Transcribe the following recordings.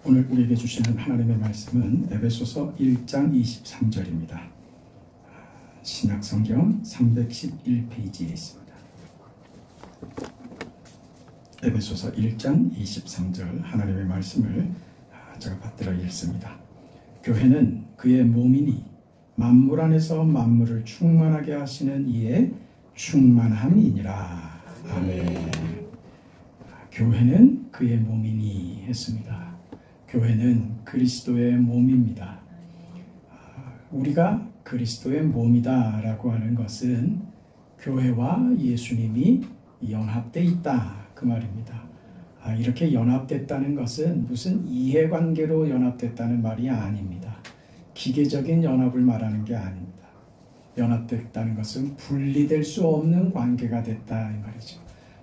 오늘 우리에게 주시는 하나님의 말씀은 에베소서 1장 23절입니다. 신약성경 311페이지에 있습니다. 에베소서 1장 23절 하나님의 말씀을 제가 받들어 읽습니다. 교회는 그의 몸이니 만물 안에서 만물을 충만하게 하시는 이의 충만함이니라. 아멘. 교회는 그의 몸이니 했습니다. 교회는 그리스도의 몸입니다. 우리가 그리스도의 몸이다 라고 하는 것은 교회와 예수님이 연합되어 있다 그 말입니다. 이렇게 연합됐다는 것은 무슨 이해관계로 연합됐다는 말이 아닙니다. 기계적인 연합을 말하는 게 아닙니다. 연합됐다는 것은 분리될 수 없는 관계가 됐다 이 말이죠.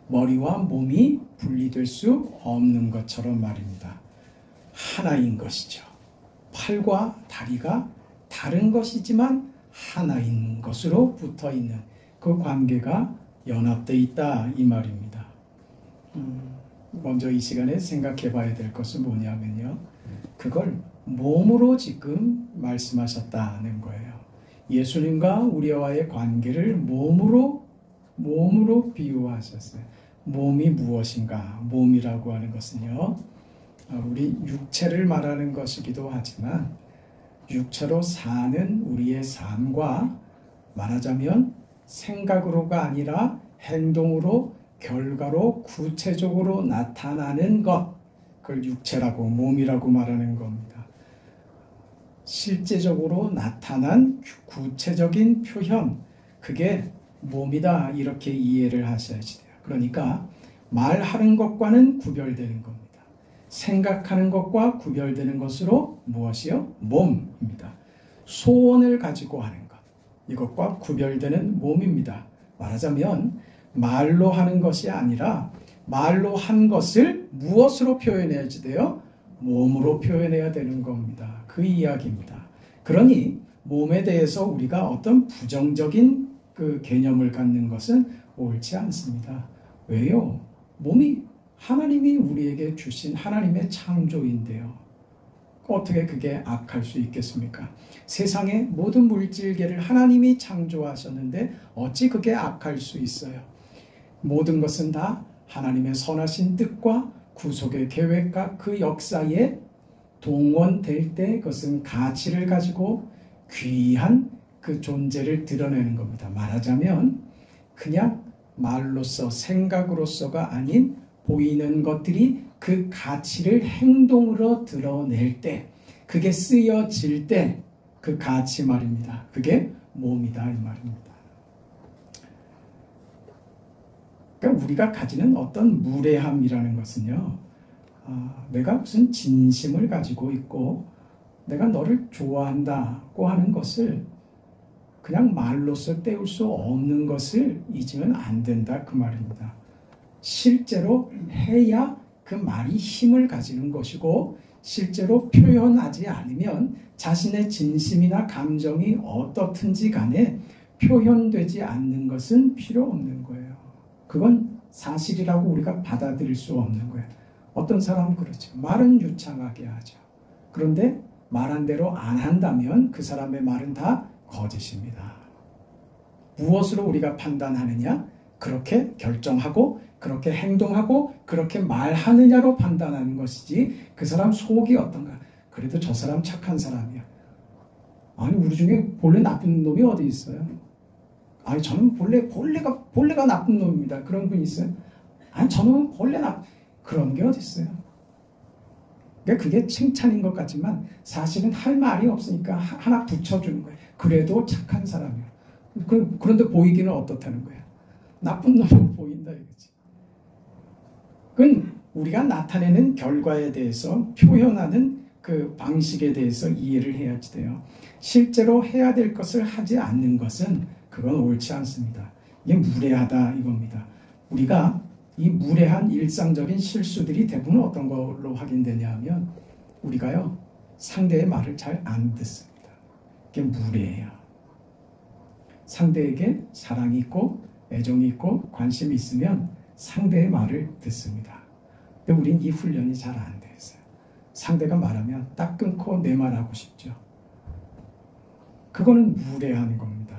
머리와 몸이 분리될 수 없는 것처럼 말입니다. 하나인 것이죠. 팔과 다리가 다른 것이지만 하나인 것으로 붙어 있는 그 관계가 연합되어 있다 이 말입니다. 먼저 이 시간에 생각해 봐야 될 것은 뭐냐면요. 그걸 몸으로 지금 말씀하셨다는 거예요. 예수님과 우리와의 관계를 몸으로 비유하셨어요. 몸이 무엇인가? 몸이라고 하는 것은요. 우리 육체를 말하는 것이기도 하지만 육체로 사는 우리의 삶과 말하자면 생각으로가 아니라 행동으로 결과로 구체적으로 나타나는 것, 그걸 육체라고 몸이라고 말하는 겁니다. 실제적으로 나타난 구체적인 표현, 그게 몸이다 이렇게 이해를 하셔야지 돼요. 그러니까 말하는 것과는 구별되는 겁니다. 생각하는 것과 구별되는 것으로 무엇이요? 몸입니다. 소원을 가지고 하는 것, 이것과 구별되는 몸입니다. 말하자면 말로 하는 것이 아니라 말로 한 것을 무엇으로 표현해야지 돼요? 몸으로 표현해야 되는 겁니다. 그 이야기입니다. 그러니 몸에 대해서 우리가 어떤 부정적인 그 개념을 갖는 것은 옳지 않습니다. 왜요? 몸이 하나님이 우리에게 주신 하나님의 창조인데요. 어떻게 그게 악할 수 있겠습니까? 세상의 모든 물질계를 하나님이 창조하셨는데 어찌 그게 악할 수 있어요? 모든 것은 다 하나님의 선하신 뜻과 구속의 계획과 그 역사에 동원될 때 그것은 가치를 가지고 귀한 그 존재를 드러내는 겁니다. 말하자면 그냥 말로서 생각으로서가 아닌 보이는 것들이 그 가치를 행동으로 드러낼 때, 그게 쓰여질 때 그 가치 말입니다. 그게 몸이다 이 말입니다. 그러니까 우리가 가지는 어떤 무례함이라는 것은요, 내가 무슨 진심을 가지고 있고 내가 너를 좋아한다고 하는 것을 그냥 말로써 때울 수 없는 것을 잊으면 안 된다 그 말입니다. 실제로 해야 그 말이 힘을 가지는 것이고 실제로 표현하지 않으면 자신의 진심이나 감정이 어떻든지 간에 표현되지 않는 것은 필요 없는 거예요. 그건 사실이라고 우리가 받아들일 수 없는 거예요. 어떤 사람은 그렇죠. 말은 유창하게 하죠. 그런데 말한 대로 안 한다면 그 사람의 말은 다 거짓입니다. 무엇으로 우리가 판단하느냐? 그렇게 결정하고 그렇게 행동하고 그렇게 말하느냐로 판단하는 것이지 그 사람 속이 어떤가? 그래도 저 사람 착한 사람이야. 아니 우리 중에 본래 나쁜 놈이 어디 있어요? 아니 저는 본래가 나쁜 놈입니다. 그런 분 있어요? 아니 저는 본래 그런 게 어디 있어요? 그러니까 그게 칭찬인 것 같지만 사실은 할 말이 없으니까 하나 붙여주는 거예요. 그래도 착한 사람이야. 그런데 보이기는 어떻다는 거야? 나쁜 놈으로 보인다 이거지. 그건 우리가 나타내는 결과에 대해서 표현하는 그 방식에 대해서 이해를 해야지 돼요. 실제로 해야 될 것을 하지 않는 것은 그건 옳지 않습니다. 이게 무례하다 이겁니다. 우리가 이 무례한 일상적인 실수들이 대부분 어떤 걸로 확인되냐 하면 우리가요 상대의 말을 잘 안 듣습니다. 이게 무례해요. 상대에게 사랑이 있고 애정이 있고 관심이 있으면 상대의 말을 듣습니다. 근데 우린 이 훈련이 잘 안 돼 있어요. 상대가 말하면 딱 끊고 내 말하고 싶죠. 그거는 무례한 겁니다.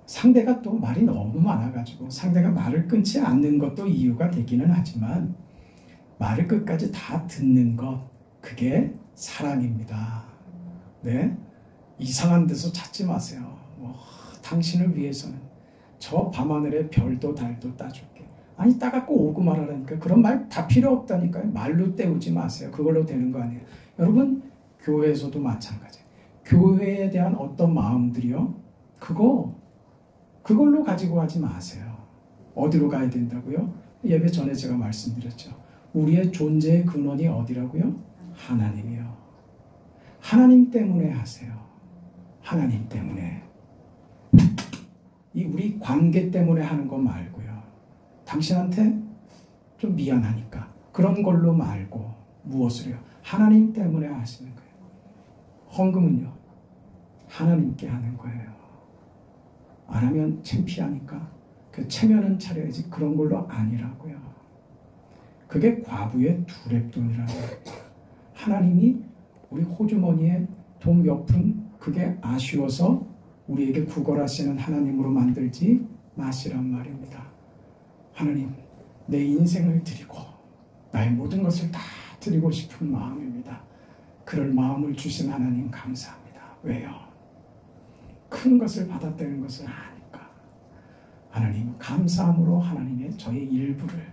상대가 또 말이 너무 많아가지고 상대가 말을 끊지 않는 것도 이유가 되기는 하지만 말을 끝까지 다 듣는 것, 그게 사랑입니다. 네? 이상한 데서 찾지 마세요. 당신을 위해서는 저 밤하늘에 별도 달도 따줄게. 아니 따갖고 오고 말하라니까. 그런 말 다 필요 없다니까요. 말로 때우지 마세요. 그걸로 되는 거 아니에요. 여러분 교회에서도 마찬가지예요. 교회에 대한 어떤 마음들이요. 그걸로 가지고 가지 마세요. 어디로 가야 된다고요? 예배 전에 제가 말씀드렸죠. 우리의 존재의 근원이 어디라고요? 하나님이요. 하나님 때문에 하세요. 하나님 때문에. 이 우리 관계 때문에 하는 거 말고요. 당신한테 좀 미안하니까 그런 걸로 말고 무엇을요? 하나님 때문에 하시는 거예요. 헌금은요. 하나님께 하는 거예요. 안 하면 창피하니까 그 체면은 차려야지 그런 걸로 아니라고요. 그게 과부의 두랩돈이라는 거예요. 하나님이 우리 호주머니에 돈 몇 푼 그게 아쉬워서 우리에게 구걸하시는 하나님으로 만들지 마시란 말입니다. 하나님, 내 인생을 드리고 나의 모든 것을 다 드리고 싶은 마음입니다. 그럴 마음을 주신 하나님 감사합니다. 왜요? 큰 것을 받았다는 것을 아니까. 하나님 감사함으로 하나님의 저의 일부를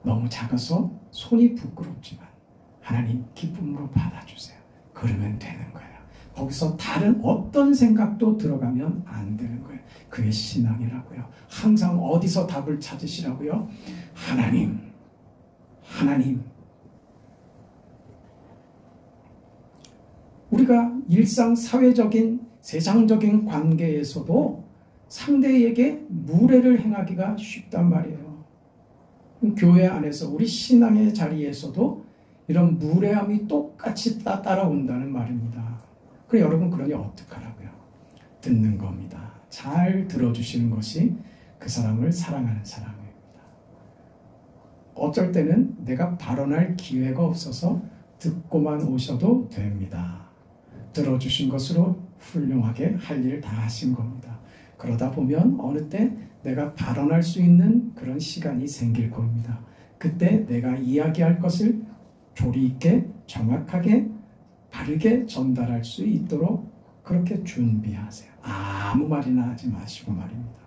너무 작아서 손이 부끄럽지만 하나님 기쁨으로 받아주세요. 그러면 되는 거예요. 거기서 다른 어떤 생각도 들어가면 안 되는 거예요. 그게 신앙이라고요. 항상 어디서 답을 찾으시라고요? 하나님, 하나님. 우리가 일상 사회적인 세상적인 관계에서도 상대에게 무례를 행하기가 쉽단 말이에요. 교회 안에서 우리 신앙의 자리에서도 이런 무례함이 똑같이 따라온다는 말입니다. 그래 여러분 그러니 어떡하라고요? 듣는 겁니다. 잘 들어주시는 것이 그 사람을 사랑하는 사람입니다. 어쩔 때는 내가 발언할 기회가 없어서 듣고만 오셔도 됩니다. 들어주신 것으로 훌륭하게 할 일 다 하신 겁니다. 그러다 보면 어느 때 내가 발언할 수 있는 그런 시간이 생길 겁니다. 그때 내가 이야기할 것을 조리 있게 정확하게 바르게 전달할 수 있도록 그렇게 준비하세요. 아무 말이나 하지 마시고 말입니다.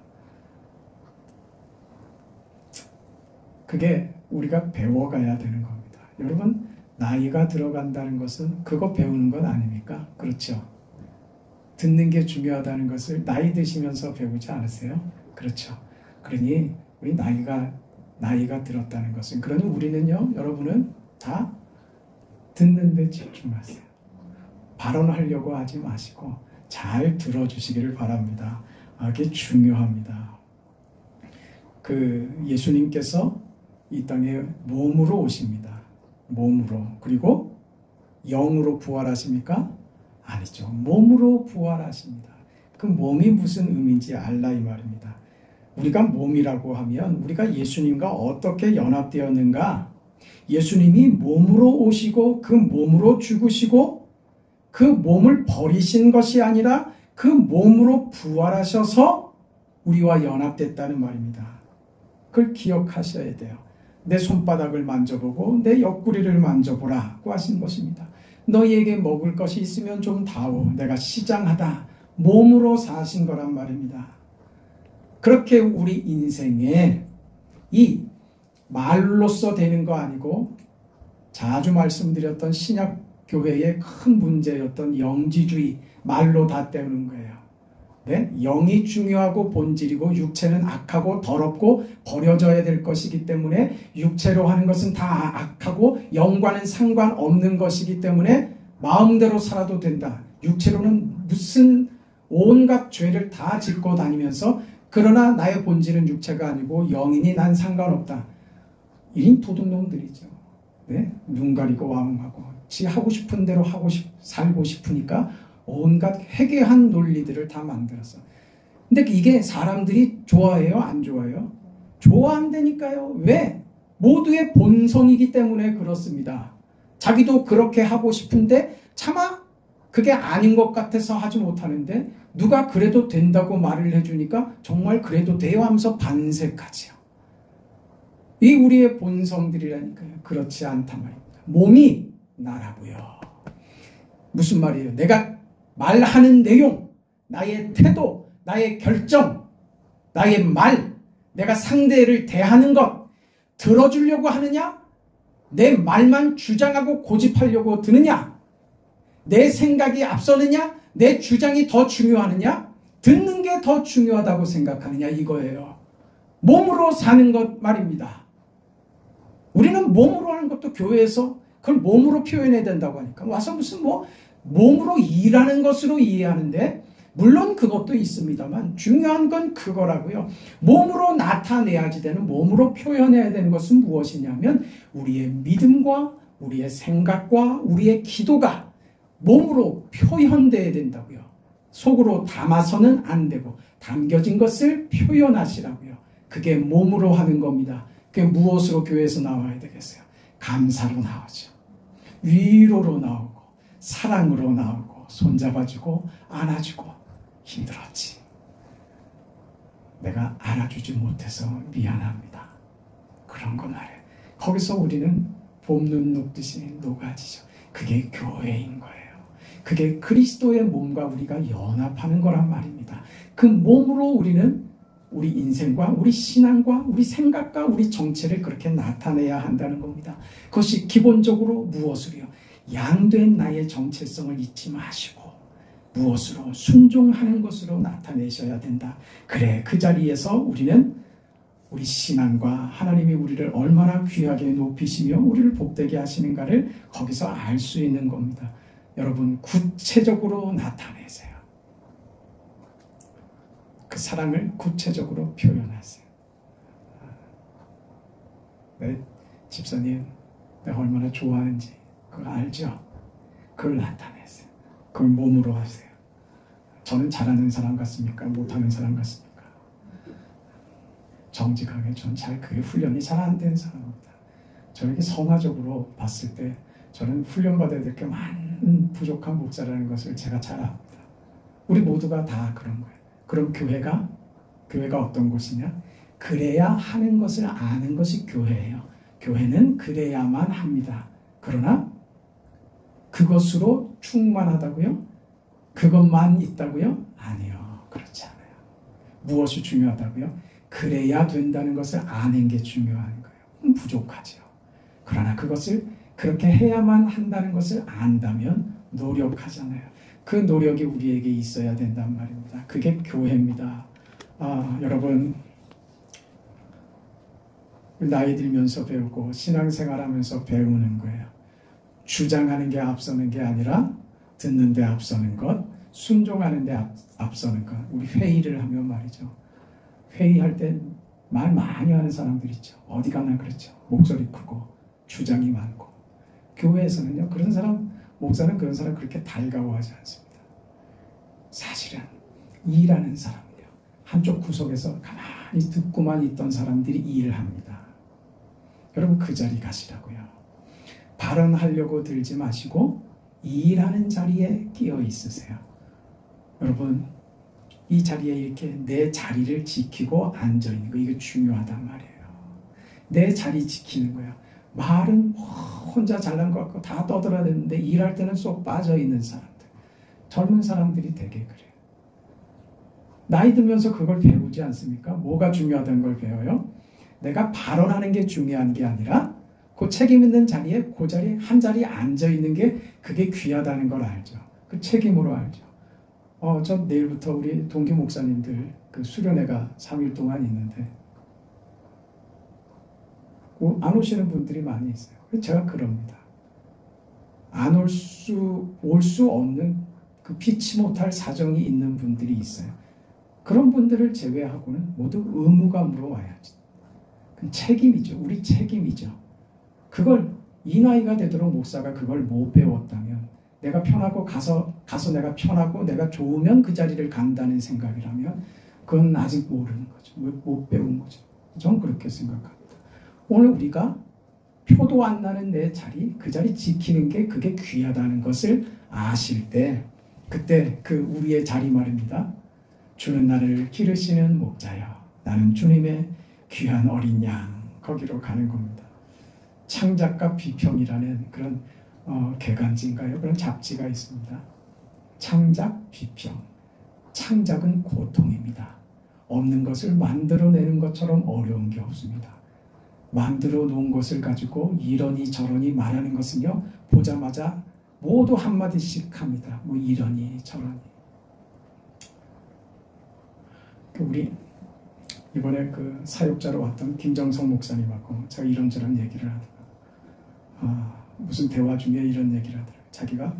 그게 우리가 배워가야 되는 겁니다. 여러분 나이가 들어간다는 것은 그거 배우는 건 아닙니까? 그렇죠? 듣는 게 중요하다는 것을 나이 드시면서 배우지 않으세요? 그렇죠? 그러니 우리 나이가 들었다는 것은 그러니 우리는요 여러분은 다 듣는 데 집중하세요. 발언하려고 하지 마시고 잘 들어주시기를 바랍니다. 그게 중요합니다. 예수님께서 이 땅에 몸으로 오십니다. 몸으로. 그리고 영으로 부활하십니까? 아니죠. 몸으로 부활하십니다. 그 몸이 무슨 의미인지 알라 이 말입니다. 우리가 몸이라고 하면 우리가 예수님과 어떻게 연합되었는가? 예수님이 몸으로 오시고 그 몸으로 죽으시고 그 몸을 버리신 것이 아니라 그 몸으로 부활하셔서 우리와 연합됐다는 말입니다. 그걸 기억하셔야 돼요. 내 손바닥을 만져보고 내 옆구리를 만져보라고 하신 것입니다. 너희에게 먹을 것이 있으면 좀 다오. 내가 시장하다. 몸으로 사신 거란 말입니다. 그렇게 우리 인생에 이 말로써 되는 거 아니고 자주 말씀드렸던 신약교회의 큰 문제였던 영지주의, 말로 다 때우는 거예요. 네? 영이 중요하고 본질이고 육체는 악하고 더럽고 버려져야 될 것이기 때문에 육체로 하는 것은 다 악하고 영과는 상관없는 것이기 때문에 마음대로 살아도 된다. 육체로는 무슨 온갖 죄를 다 짓고 다니면서 그러나 나의 본질은 육체가 아니고 영이니 난 상관없다. 이린 도둑놈들이죠. 네? 눈 가리고 왕하고 지 하고 싶은 대로 살고 싶으니까 온갖 회개한 논리들을 다 만들었어. 근데 이게 사람들이 좋아해요? 안 좋아해요? 좋아한다니까요. 왜? 모두의 본성이기 때문에 그렇습니다. 자기도 그렇게 하고 싶은데 차마 그게 아닌 것 같아서 하지 못하는데 누가 그래도 된다고 말을 해주니까 정말 그래도 돼요 하면서 반색하지요. 이 우리의 본성들이라니까요. 그렇지 않단 말입니다. 몸이 나라고요. 무슨 말이에요? 내가 말하는 내용, 나의 태도, 나의 결정, 나의 말, 내가 상대를 대하는 것 들어주려고 하느냐? 내 말만 주장하고 고집하려고 드느냐? 내 생각이 앞서느냐? 내 주장이 더 중요하느냐? 듣는 게 더 중요하다고 생각하느냐? 이거예요. 몸으로 사는 것 말입니다. 우리는 몸으로 하는 것도 교회에서 그걸 몸으로 표현해야 된다고 하니까 와서 무슨 몸으로 일하는 것으로 이해하는데 물론 그것도 있습니다만 중요한 건 그거라고요. 몸으로 나타내야지 되는 몸으로 표현해야 되는 것은 무엇이냐면 우리의 믿음과 우리의 생각과 우리의 기도가 몸으로 표현돼야 된다고요. 속으로 담아서는 안 되고 담겨진 것을 표현하시라고요. 그게 몸으로 하는 겁니다. 그게 무엇으로 교회에서 나와야 되겠어요? 감사로 나오죠. 위로로 나오고 사랑으로 나오고 손잡아주고 안아주고 힘들었지. 내가 알아주지 못해서 미안합니다. 그런 거 말해. 거기서 우리는 봄눈 녹듯이 녹아지죠. 그게 교회인 거예요. 그게 그리스도의 몸과 우리가 연합하는 거란 말입니다. 그 몸으로 우리는 우리 인생과 우리 신앙과 우리 생각과 우리 정체를 그렇게 나타내야 한다는 겁니다. 그것이 기본적으로 무엇으로요? 양된 나의 정체성을 잊지 마시고 무엇으로? 순종하는 것으로 나타내셔야 된다. 그래, 그 자리에서 우리는 우리 신앙과 하나님이 우리를 얼마나 귀하게 높이시며 우리를 복되게 하시는가를 거기서 알 수 있는 겁니다. 여러분, 구체적으로 나타내세요. 그 사랑을 구체적으로 표현하세요. 내 집사님, 내가 얼마나 좋아하는지 그걸 알죠? 그걸 나타내세요. 그걸 몸으로 하세요. 저는 잘하는 사람 같습니까? 못하는 사람 같습니까? 정직하게 전 그게 훈련이 잘 안 된 사람입니다. 저에게 성화적으로 봤을 때 저는 훈련받아야 될 게 많은 부족한 목사라는 것을 제가 잘 압니다. 우리 모두가 다 그런 거예요. 그럼 교회가 어떤 곳이냐? 그래야 하는 것을 아는 것이 교회예요. 교회는 그래야만 합니다. 그러나 그것으로 충만하다고요? 그것만 있다고요? 아니요. 그렇지 않아요. 무엇이 중요하다고요? 그래야 된다는 것을 아는 게 중요한 거예요. 부족하죠. 그러나 그것을 그렇게 해야만 한다는 것을 안다면 노력하잖아요. 그 노력이 우리에게 있어야 된단 말입니다. 그게 교회입니다. 여러분, 나이 들면서 배우고 신앙생활하면서 배우는 거예요. 주장하는 게 앞서는 게 아니라 듣는 데 앞서는 것, 순종하는 데 앞서는 것. 우리 회의를 하면 말이죠. 회의할 때 말 많이 하는 사람들 있죠. 어디 가나 그렇죠. 목소리 크고 주장이 많고. 교회에서는요, 그런 사람, 목사는 그런 사람 그렇게 달가워하지 않습니다. 사실은 일하는 사람이요, 한쪽 구석에서 가만히 듣고만 있던 사람들이 일을 합니다. 여러분, 그 자리 가시라고요. 발언하려고 들지 마시고 일하는 자리에 끼어 있으세요. 여러분, 이 자리에 이렇게 내 자리를 지키고 앉아있는 거, 이게 중요하단 말이에요. 내 자리 지키는 거야. 말은 혼자 잘난 것 같고 다 떠들어대는데 일할 때는 쏙 빠져있는 사람들, 젊은 사람들이 되게 그래요. 나이 들면서 그걸 배우지 않습니까? 뭐가 중요하다는 걸 배워요? 내가 발언하는 게 중요한 게 아니라 그 책임 있는 자리에, 그 자리에 한 자리에 앉아있는 게 그게 귀하다는 걸 알죠. 그 책임으로 알죠. 전 내일부터 우리 동기 목사님들 그 수련회가 3일 동안 있는데 안 오시는 분들이 많이 있어요. 제가 그럽니다. 안 올 수 없는 그 피치 못할 사정이 있는 분들이 있어요. 그런 분들을 제외하고는 모두 의무감으로 와야지. 그 책임이죠. 우리 책임이죠. 그걸 이 나이가 되도록 목사가 그걸 못 배웠다면, 내가 편하고 가서 내가 편하고 내가 좋으면 그 자리를 간다는 생각이라면 그건 아직 모르는 거죠. 못 배운 거죠. 전 그렇게 생각합니다. 오늘 우리가 표도 안 나는 내 자리, 그 자리 지키는 게 그게 귀하다는 것을 아실 때, 그때 그 우리의 자리 말입니다. 주는 나를 기르시는 목자여, 나는 주님의 귀한 어린 양, 거기로 가는 겁니다. 창작과 비평이라는 그런 개간지인가요? 그런 잡지가 있습니다. 창작, 비평. 창작은 고통입니다. 없는 것을 만들어내는 것처럼 어려운 게 없습니다. 만들어 놓은 것을 가지고 이러니 저러니 말하는 것은요, 보자마자 모두 한마디씩 합니다. 뭐 이러니 저러니. 우리 이번에 그 사역자로 왔던 김정성 목사님하고 제가 이런저런 얘기를 하다가 무슨 대화 중에 이런 얘기를 하더라고요. 자기가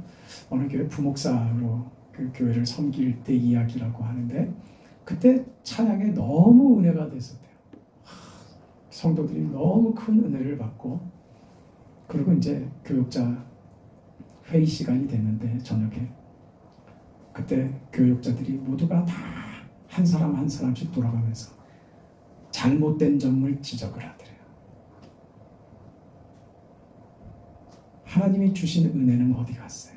어느 교회 부목사로 그 교회를 섬길 때 이야기라고 하는데, 그때 찬양에 너무 은혜가 됐었대요. 성도들이 너무 큰 은혜를 받고, 그리고 이제 교육자 회의 시간이 됐는데 저녁에, 그때 교육자들이 모두가 다 한 사람 한 사람씩 돌아가면서 잘못된 점을 지적을 하더래요. 하나님이 주신 은혜는 어디 갔어요?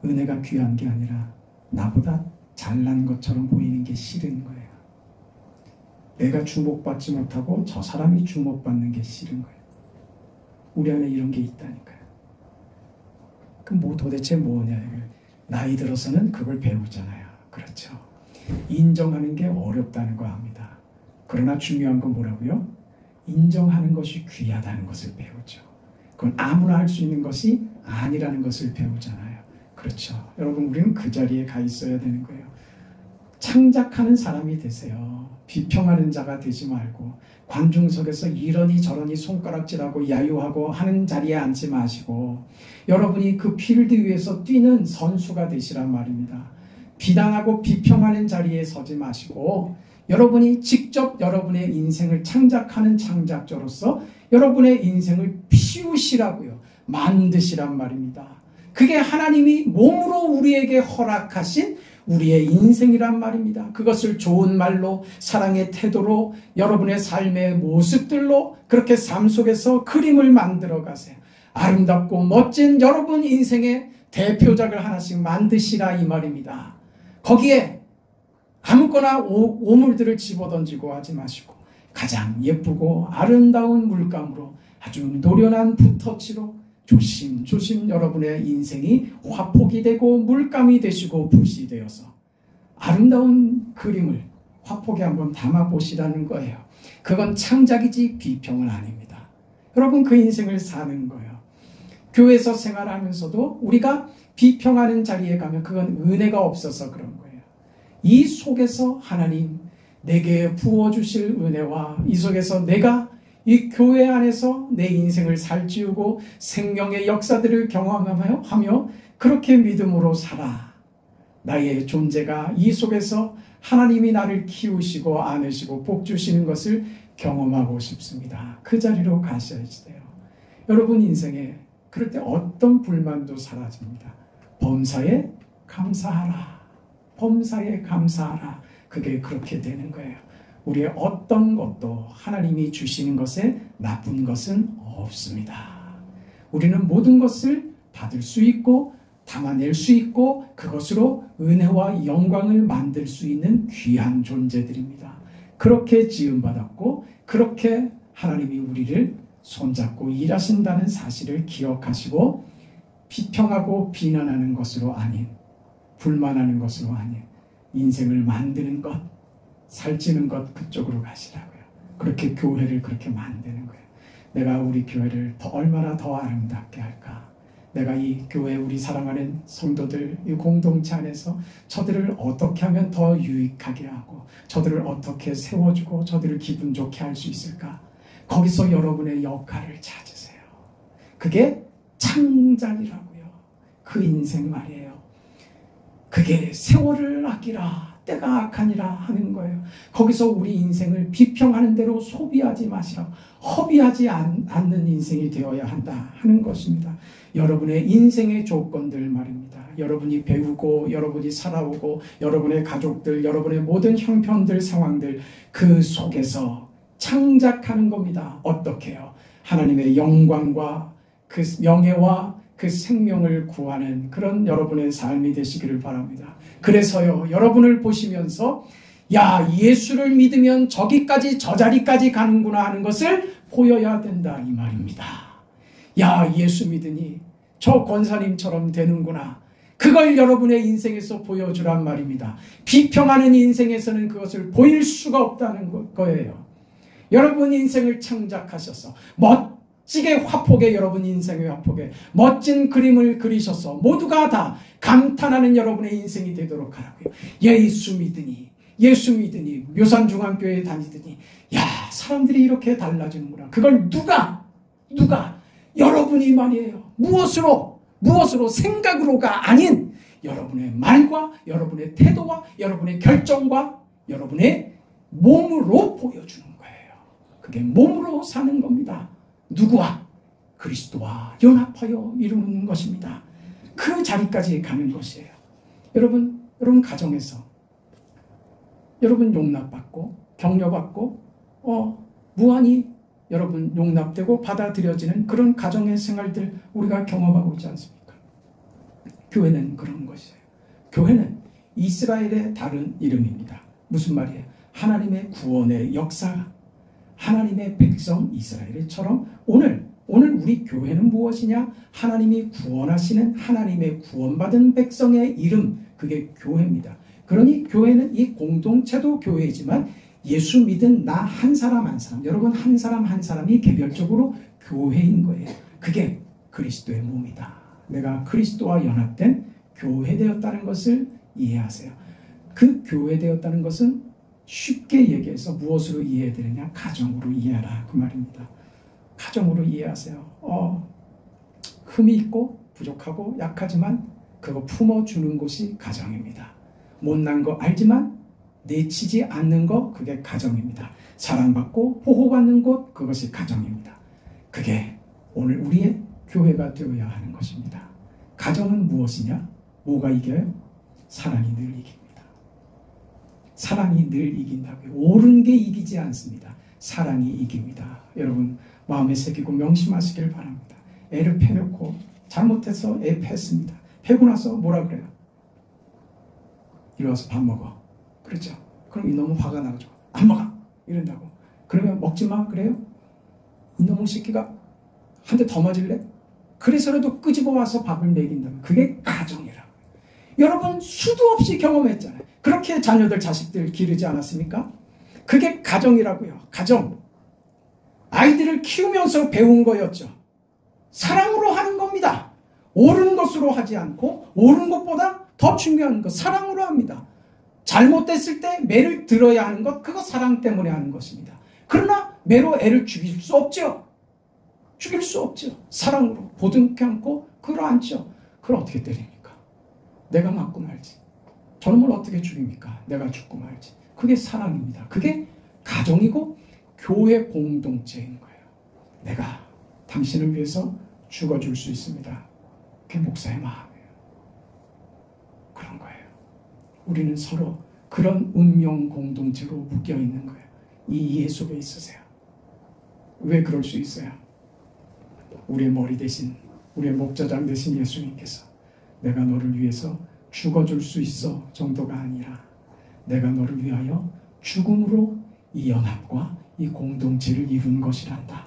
은혜가 귀한 게 아니라 나보다 잘난 것처럼 보이는 게 싫은 거예요. 내가 주목받지 못하고 저 사람이 주목받는 게 싫은 거예요. 우리 안에 이런 게 있다니까요. 그럼 뭐 도대체 뭐냐? 나이 들어서는 그걸 배우잖아요. 그렇죠. 인정하는 게 어렵다는 거 압니다. 그러나 중요한 건 뭐라고요? 인정하는 것이 귀하다는 것을 배우죠. 그건 아무나 할 수 있는 것이 아니라는 것을 배우잖아요. 그렇죠. 여러분, 우리는 그 자리에 가 있어야 되는 거예요. 창작하는 사람이 되세요. 비평하는 자가 되지 말고, 관중석에서 이러니 저러니 손가락질하고 야유하고 하는 자리에 앉지 마시고, 여러분이 그 필드 위에서 뛰는 선수가 되시란 말입니다. 비난하고 비평하는 자리에 서지 마시고, 여러분이 직접 여러분의 인생을 창작하는 창작자로서 여러분의 인생을 피우시라고요. 만드시란 말입니다. 그게 하나님이 몸으로 우리에게 허락하신 우리의 인생이란 말입니다. 그것을 좋은 말로, 사랑의 태도로, 여러분의 삶의 모습들로 그렇게 삶 속에서 그림을 만들어 가세요. 아름답고 멋진 여러분 인생의 대표작을 하나씩 만드시라 이 말입니다. 거기에 아무거나 오물들을 집어던지고 하지 마시고, 가장 예쁘고 아름다운 물감으로, 아주 노련한 붓터치로 조심조심 여러분의 인생이 화폭이 되고 물감이 되시고 붓이 되어서 아름다운 그림을 화폭에 한번 담아보시라는 거예요. 그건 창작이지 비평은 아닙니다. 여러분, 그 인생을 사는 거예요. 교회에서 생활하면서도 우리가 비평하는 자리에 가면 그건 은혜가 없어서 그런 거예요. 이 속에서 하나님 내게 부어주실 은혜와 이 속에서 내가 이 교회 안에서 내 인생을 살찌우고 생명의 역사들을 경험하며 그렇게 믿음으로 살아. 나의 존재가 이 속에서 하나님이 나를 키우시고 안으시고 복 주시는 것을 경험하고 싶습니다. 그 자리로 가셔야지 돼요. 여러분 인생에 그럴 때 어떤 불만도 사라집니다. 범사에 감사하라. 범사에 감사하라. 그게 그렇게 되는 거예요. 우리의 어떤 것도 하나님이 주시는 것에 나쁜 것은 없습니다. 우리는 모든 것을 받을 수 있고 담아낼 수 있고 그것으로 은혜와 영광을 만들 수 있는 귀한 존재들입니다. 그렇게 지음받았고 그렇게 하나님이 우리를 손잡고 일하신다는 사실을 기억하시고, 비평하고 비난하는 것으로 아닌, 불만하는 것으로 아닌 인생을 만드는 것, 살찌는 것, 그쪽으로 가시라고요. 그렇게 교회를 그렇게 만드는 거예요. 내가 우리 교회를 얼마나 더 아름답게 할까? 내가 이 교회, 우리 사랑하는 성도들, 이 공동체 안에서 저들을 어떻게 하면 더 유익하게 하고 저들을 어떻게 세워주고 저들을 기분 좋게 할 수 있을까? 거기서 여러분의 역할을 찾으세요. 그게 창작이라고요. 그 인생 말이에요. 그게 세월을 아끼라, 때가 악하니라 하는 거예요. 거기서 우리 인생을 비평하는 대로 소비하지 마시라. 허비하지 않는 인생이 되어야 한다 하는 것입니다. 여러분의 인생의 조건들 말입니다. 여러분이 배우고 여러분이 살아오고 여러분의 가족들, 여러분의 모든 형편들, 상황들, 그 속에서 창작하는 겁니다. 어떻게 해요? 하나님의 영광과 그 명예와 그 생명을 구하는 그런 여러분의 삶이 되시기를 바랍니다. 그래서요, 여러분을 보시면서 야, 예수를 믿으면 저기까지 저 자리까지 가는구나 하는 것을 보여야 된다 이 말입니다. 야, 예수 믿으니 저 권사님처럼 되는구나. 그걸 여러분의 인생에서 보여주란 말입니다. 비평하는 인생에서는 그것을 보일 수가 없다는 거예요. 여러분 인생을 창작하셔서 멋지게 화폭에 여러분 인생의 화폭에 멋진 그림을 그리셔서 모두가 다 감탄하는 여러분의 인생이 되도록 하라고요. 예수 믿으니 묘산중앙교회에 다니더니 야, 사람들이 이렇게 달라지는구나. 그걸 누가 여러분이 말이에요. 무엇으로 생각으로가 아닌 여러분의 말과 여러분의 태도와 여러분의 결정과 여러분의 몸으로 보여주는 거예요. 그게 몸으로 사는 겁니다. 누구와? 그리스도와 연합하여 이루는 것입니다. 그 자리까지 가는 것이에요. 여러분 가정에서 여러분 용납받고 격려받고 무한히 여러분 용납되고 받아들여지는 그런 가정의 생활들 우리가 경험하고 있지 않습니까? 교회는 그런 것이에요. 교회는 이스라엘의 다른 이름입니다. 무슨 말이에요? 하나님의 구원의 역사, 하나님의 백성 이스라엘처럼 오늘 우리 교회는 무엇이냐? 하나님이 구원하시는 하나님의 구원받은 백성의 이름, 그게 교회입니다. 그러니 교회는 이 공동체도 교회이지만 예수 믿은 나 한 사람 한 사람, 여러분 한 사람 한 사람이 개별적으로 교회인 거예요. 그게 그리스도의 몸이다. 내가 그리스도와 연합된 교회되었다는 것을 이해하세요. 그 교회되었다는 것은 쉽게 얘기해서 무엇으로 이해해야 되느냐? 가정으로 이해하라 그 말입니다. 가정으로 이해하세요. 흠이 있고 부족하고 약하지만 그거 품어주는 곳이 가정입니다. 못난 거 알지만 내치지 않는 거, 그게 가정입니다. 사랑받고 보호받는 곳, 그것이 가정입니다. 그게 오늘 우리의 교회가 되어야 하는 것입니다. 가정은 무엇이냐? 뭐가 이겨요? 사랑이 늘 이깁니다. 사랑이 늘 이긴다고요. 옳은 게 이기지 않습니다. 사랑이 이깁니다. 여러분 마음에 새기고 명심하시길 바랍니다. 애를 패놓고 잘못해서 애 팼습니다. 패고 나서 뭐라 그래요? 이리 와서 밥 먹어. 그렇죠? 그럼 이놈은 화가 나가지고 안 먹어 이런다고. 그러면 먹지 마 그래요? 이놈의 새끼가 한 대 더 맞을래? 그래서라도 끄집어 와서 밥을 먹인다면 그게 가정이라고요. 여러분 수도 없이 경험했잖아요. 그렇게 자식들 기르지 않았습니까? 그게 가정이라고요. 가정. 아이들을 키우면서 배운 거였죠. 사랑으로 하는 겁니다. 옳은 것으로 하지 않고 옳은 것보다 더 중요한 것 사랑으로 합니다. 잘못됐을 때 매를 들어야 하는 것, 그거 사랑 때문에 하는 것입니다. 그러나 매로 애를 죽일 수 없죠. 죽일 수 없죠. 사랑으로 보듬게 안고 끌어안죠. 그걸 어떻게 때립니까? 내가 맞고 말지. 저놈을 어떻게 죽입니까? 내가 죽고 말지. 그게 사랑입니다. 그게 가정이고 교회 공동체인 거예요. 내가 당신을 위해서 죽어줄 수 있습니다. 그게 목사의 마음이에요. 그런 거예요. 우리는 서로 그런 운명 공동체로 묶여 있는 거예요. 이 이해 속에 있으세요. 왜 그럴 수 있어요? 우리의 머리 대신, 우리의 목자장 대신 예수님께서 내가 너를 위해서 죽어줄 수 있어 정도가 아니라 내가 너를 위하여 죽음으로 이 연합과 이 공동체를 이룬 것이란다.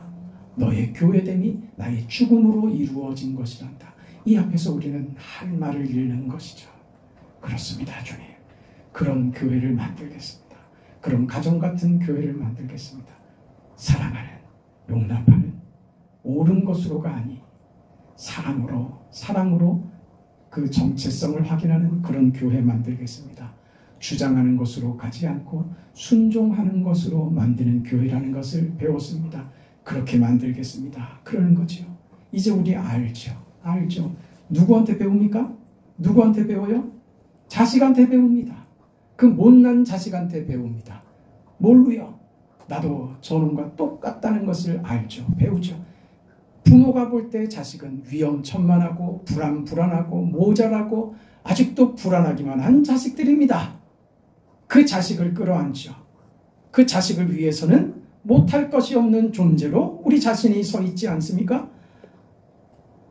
너의 교회됨이 나의 죽음으로 이루어진 것이란다. 이 앞에서 우리는 할 말을 잃는 것이죠. 그렇습니다, 주님. 그런 교회를 만들겠습니다. 그런 가정 같은 교회를 만들겠습니다. 사랑하는, 용납하는, 옳은 것으로가 아닌 사랑으로 그 정체성을 확인하는 그런 교회 만들겠습니다. 주장하는 것으로 가지 않고 순종하는 것으로 만드는 교회라는 것을 배웠습니다. 그렇게 만들겠습니다. 그러는 거죠. 이제 우리 알죠. 누구한테 배웁니까? 누구한테 배워요? 자식한테 배웁니다. 그 못난 자식한테 배웁니다. 뭘로요? 나도 저놈과 똑같다는 것을 알죠. 배우죠. 부모가 볼 때 자식은 위험천만하고 불안하고 모자라고 아직도 불안하기만 한 자식들입니다. 그 자식을 끌어안죠. 그 자식을 위해서는 못할 것이 없는 존재로 우리 자신이 서 있지 않습니까?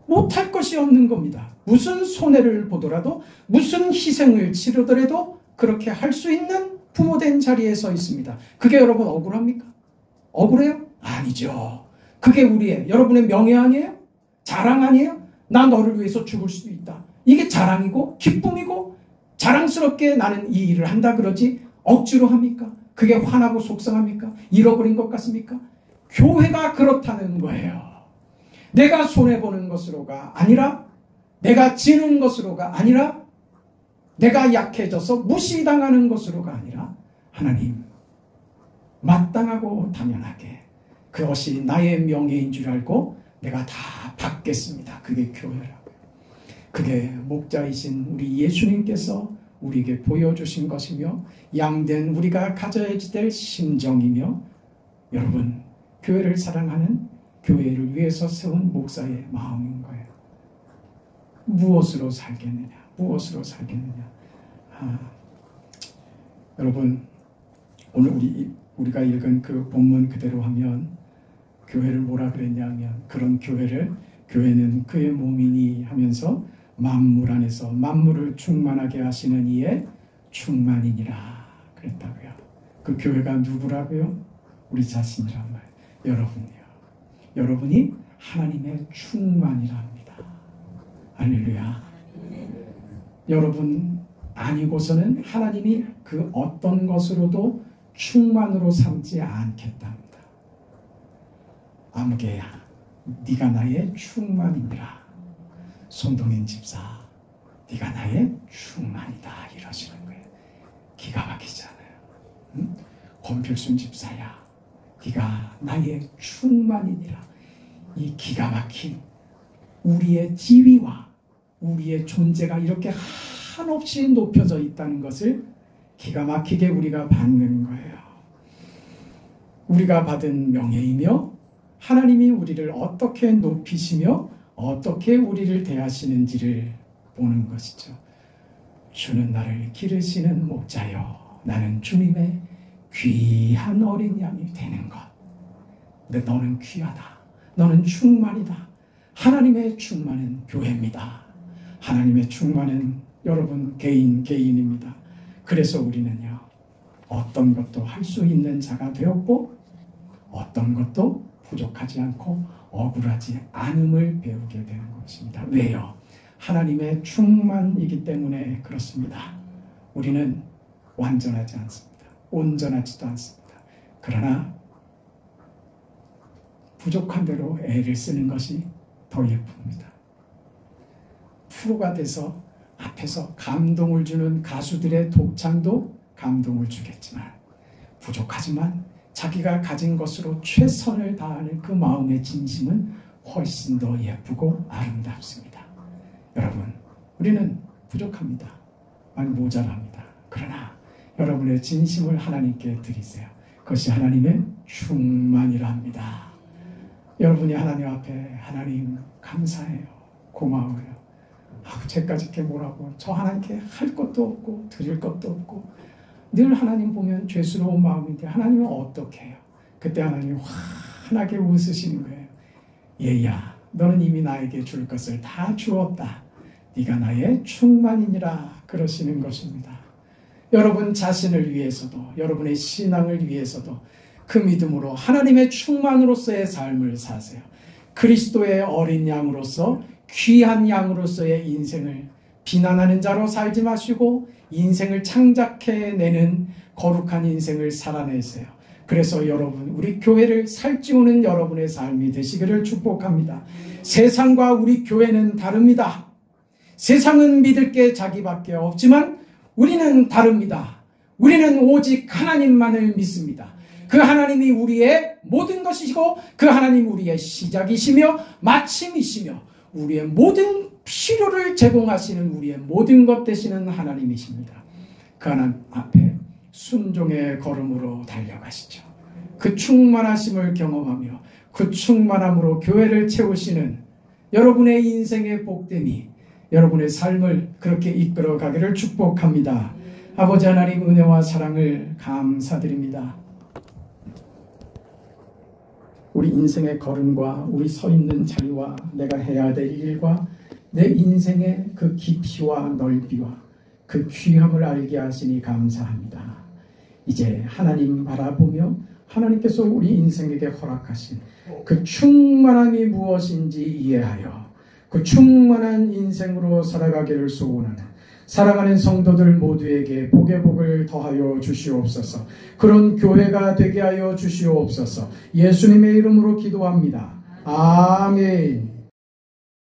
못할 것이 없는 겁니다. 무슨 손해를 보더라도 무슨 희생을 치르더라도 그렇게 할 수 있는 부모된 자리에 서 있습니다. 그게 여러분 억울합니까? 억울해요? 아니죠. 그게 여러분의 명예 아니에요? 자랑 아니에요? 나 너를 위해서 죽을 수도 있다. 이게 자랑이고 기쁨이고 자랑스럽게 나는 이 일을 한다 그러지 억지로 합니까? 그게 화나고 속상합니까? 잃어버린 것 같습니까? 교회가 그렇다는 거예요. 내가 손해보는 것으로가 아니라, 내가 지는 것으로가 아니라, 내가 약해져서 무시당하는 것으로가 아니라, 하나님, 마땅하고 당연하게 그것이 나의 명예인 줄 알고 내가 다 받겠습니다. 그게 교회라고요. 그게 목자이신 우리 예수님께서 우리에게 보여주신 것이며 양된 우리가 가져야 될 심정이며, 여러분, 교회를 사랑하는, 교회를 위해서 세운 목사의 마음인 거예요. 무엇으로 살겠느냐? 무엇으로 살겠느냐? 여러분, 오늘 우리가 읽은 그 본문 그대로 하면 교회를 뭐라 그랬냐면, 그런 교회는 그의 몸이니 하면서 만물 안에서 만물을 충만하게 하시는 이의 충만이니라 그랬다고요. 그 교회가 누구라고요? 우리 자신이란 말이에요. 여러분이요. 여러분이 하나님의 충만이라 합니다. 할렐루야. 여러분 아니고서는 하나님이 그 어떤 것으로도 충만으로 삼지 않겠답니다. 아무개야, 네가 나의 충만이니라. 손동인 집사, 네가 나의 충만이다 이러시는 거예요. 기가 막히잖아요. 응? 권필순 집사야, 네가 나의 충만이니라. 이 기가 막힌 우리의 지위와 우리의 존재가 이렇게 한없이 높여져 있다는 것을 기가 막히게 우리가 받는 거예요. 우리가 받은 명예이며 하나님이 우리를 어떻게 높이시며 어떻게 우리를 대하시는지를 보는 것이죠. 주는 나를 기르시는 목자여, 나는 주님의 귀한 어린 양이 되는 것. 근데 너는 귀하다. 너는 충만이다. 하나님의 충만은 교회입니다. 하나님의 충만은 여러분 개인입니다. 그래서 우리는요, 어떤 것도 할 수 있는 자가 되었고 어떤 것도 부족하지 않고 억울하지 않음을 배우게 되는 것입니다. 왜요? 하나님의 충만이기 때문에 그렇습니다. 우리는 완전하지 않습니다. 온전하지도 않습니다. 그러나 부족한 대로 애를 쓰는 것이 더 예쁩니다. 프로가 돼서 앞에서 감동을 주는 가수들의 독창도 감동을 주겠지만, 부족하지만 자기가 가진 것으로 최선을 다하는 그 마음의 진심은 훨씬 더 예쁘고 아름답습니다. 여러분, 우리는 부족합니다. 많이 모자랍니다. 그러나 여러분의 진심을 하나님께 드리세요. 그것이 하나님의 충만이라 합니다. 여러분이 하나님 앞에, 하나님 감사해요, 고마워요, 제까지 이렇게 뭐라고, 저 하나님께 할 것도 없고 드릴 것도 없고, 늘 하나님 보면 죄스러운 마음인데 하나님은 어떻게 해요? 그때 하나님 환하게 웃으시는 거예요. 얘야, 너는 이미 나에게 줄 것을 다 주었다. 네가 나의 충만이니라 그러시는 것입니다. 여러분 자신을 위해서도, 여러분의 신앙을 위해서도 그 믿음으로 하나님의 충만으로서의 삶을 사세요. 그리스도의 어린 양으로서, 귀한 양으로서의 인생을 비난하는 자로 살지 마시고 인생을 창작해내는 거룩한 인생을 살아내세요. 그래서 여러분, 우리 교회를 살찌우는 여러분의 삶이 되시기를 축복합니다. 세상과 우리 교회는 다릅니다. 세상은 믿을 게 자기밖에 없지만 우리는 다릅니다. 우리는 오직 하나님만을 믿습니다. 그 하나님이 우리의 모든 것이시고 그 하나님 우리의 시작이시며 마침이시며 우리의 모든 필요를 제공하시는 우리의 모든 것 되시는 하나님이십니다. 그 하나님 앞에 순종의 걸음으로 달려가시죠. 그 충만하심을 경험하며 그 충만함으로 교회를 채우시는 여러분의 인생의 복됨이 여러분의 삶을 그렇게 이끌어 가기를 축복합니다. 아버지 하나님, 은혜와 사랑을 감사드립니다. 우리 인생의 걸음과 우리 서 있는 자리와 내가 해야 될 일과 내 인생의 그 깊이와 넓이와 그 귀함을 알게 하시니 감사합니다. 이제 하나님 바라보며 하나님께서 우리 인생에게 허락하신 그 충만함이 무엇인지 이해하여 그 충만한 인생으로 살아가기를 소원하는 사랑하는 성도들 모두에게 복의 복을 더하여 주시옵소서. 그런 교회가 되게 하여 주시옵소서. 예수님의 이름으로 기도합니다. 아멘.